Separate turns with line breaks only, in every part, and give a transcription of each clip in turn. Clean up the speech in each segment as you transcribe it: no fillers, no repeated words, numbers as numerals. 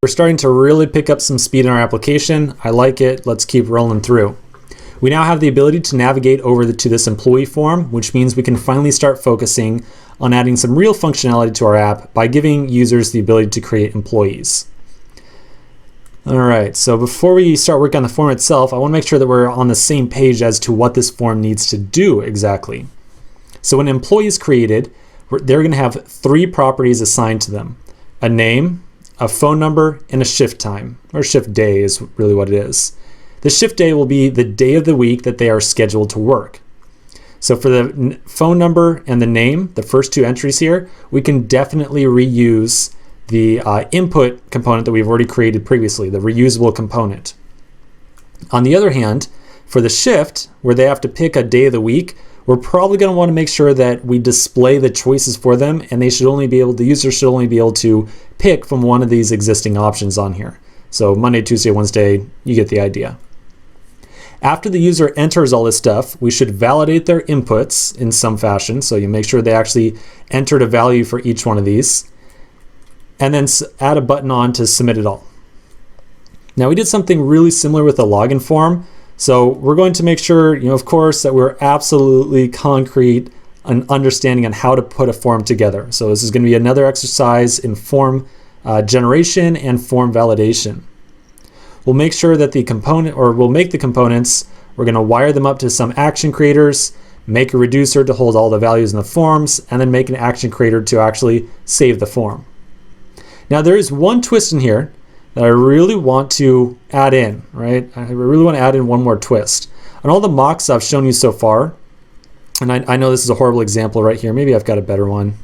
We're starting to really pick up some speed in our application. I like it. Let's keep rolling through. We now have the ability to navigate over to this employee form, which means we can finally start focusing on adding some real functionality to our app by giving users the ability to create employees. All right, so before we start working on the form itself, I want to make sure that we're on the same page as to what this form needs to do exactly. So when an employee is created, they're going to have 3 properties assigned to them: a name, a phone number, and a shift time, or shift day is really what it is. The shift day will be the day of the week that they are scheduled to work. So for the phone number and the name, the first 2 entries here, we can definitely reuse the input component that we've already created previously, the reusable component. On the other hand, for the shift, where they have to pick a day of the week, we're probably going to want to make sure that we display the choices for them, and the user should only be able to pick from one of these existing options on here. So Monday, Tuesday, Wednesday, you get the idea. After the user enters all this stuff, we should validate their inputs in some fashion. So you make sure they actually entered a value for each one of these, and then add a button on to submit it all. Now we did something really similar with the login form. So we're going to make sure, of course, that we're absolutely concrete and understanding on how to put a form together. So this is going to be another exercise in form generation and form validation. We'll make sure that we'll make the components, we're going to wire them up to some action creators, make a reducer to hold all the values in the forms, and then make an action creator to actually save the form. Now there is one twist in here that I really want to add in, right? I really want to add in one more twist. On all the mocks I've shown you so far, and I know this is a horrible example right here. Maybe I've got a better one.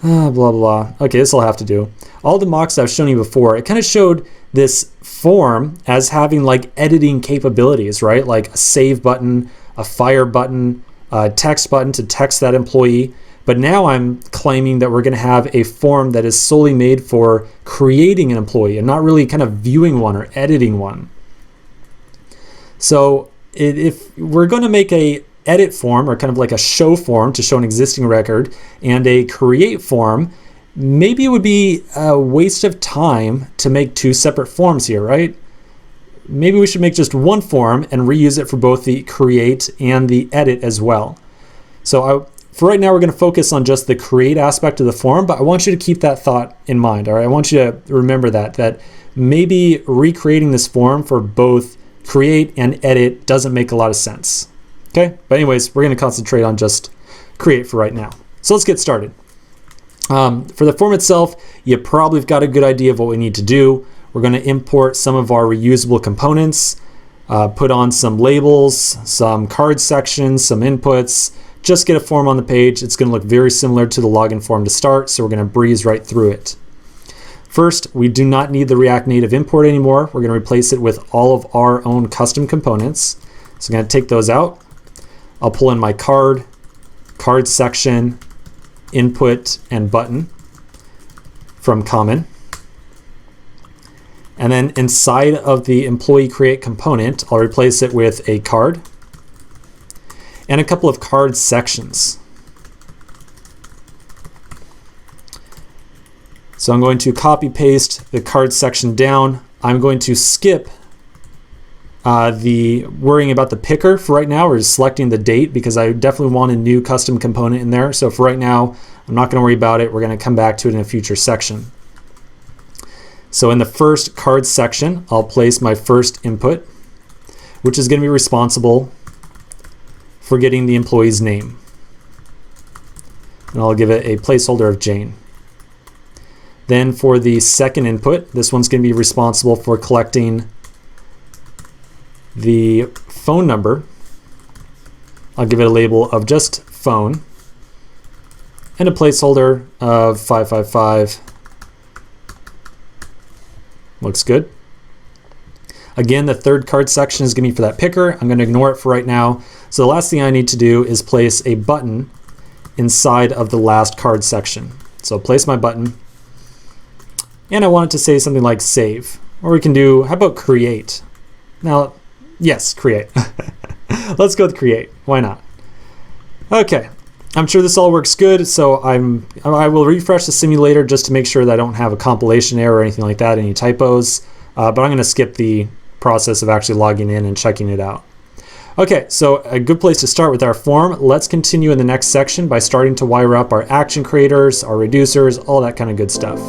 Blah, blah. Okay, this will have to do. All the mocks I've shown you before, it kind of showed this form as having like editing capabilities, right? Like a save button, a fire button, a text button to text that employee. But now I'm claiming that we're going to have a form that is solely made for creating an employee and not really kind of viewing one or editing one. So if we're going to make a edit form, or kind of like a show form to show an existing record, and a create form, maybe it would be a waste of time to make 2 separate forms here, right? Maybe we should make just one form and reuse it for both the create and the edit as well. So for right now, we're going to focus on just the create aspect of the form, but I want you to keep that thought in mind, all right? I want you to remember that maybe recreating this form for both create and edit doesn't make a lot of sense, okay? But anyways, we're going to concentrate on just create for right now. So let's get started. For the form itself, you probably have got a good idea of what we need to do. We're going to import some of our reusable components, put on some labels, some card sections, some inputs, just get a form on the page. It's going to look very similar to the login form to start, so we're going to breeze right through it. First, we do not need the React Native import anymore. We're going to replace it with all of our own custom components. So I'm going to take those out. I'll pull in my card section, input, and button from common. And then inside of the employee create component, I'll replace it with a card and a couple of card sections. So I'm going to copy paste the card section down. I'm going to skip the worrying about the picker for right now. We're just selecting the date because I definitely want a new custom component in there. So for right now, I'm not going to worry about it. We're going to come back to it in a future section. So in the first card section, I'll place my first input, which is going to be responsible for getting the employee's name. And I'll give it a placeholder of Jane. Then for the second input, this one's going to be responsible for collecting the phone number. I'll give it a label of just phone and a placeholder of 555. Looks good. Again, the third card section is going to be for that picker. I'm going to ignore it for right now. So the last thing I need to do is place a button inside of the last card section. So place my button. And I want it to say something like save. Or we can do, how about create? Now, yes, create. Let's go with create. Why not? Okay. I'm sure this all works good, so I will refresh the simulator just to make sure that I don't have a compilation error or anything like that, any typos, but I'm going to skip the process of actually logging in and checking it out. Okay, so a good place to start with our form. Let's continue in the next section by starting to wire up our action creators, our reducers, all that kind of good stuff.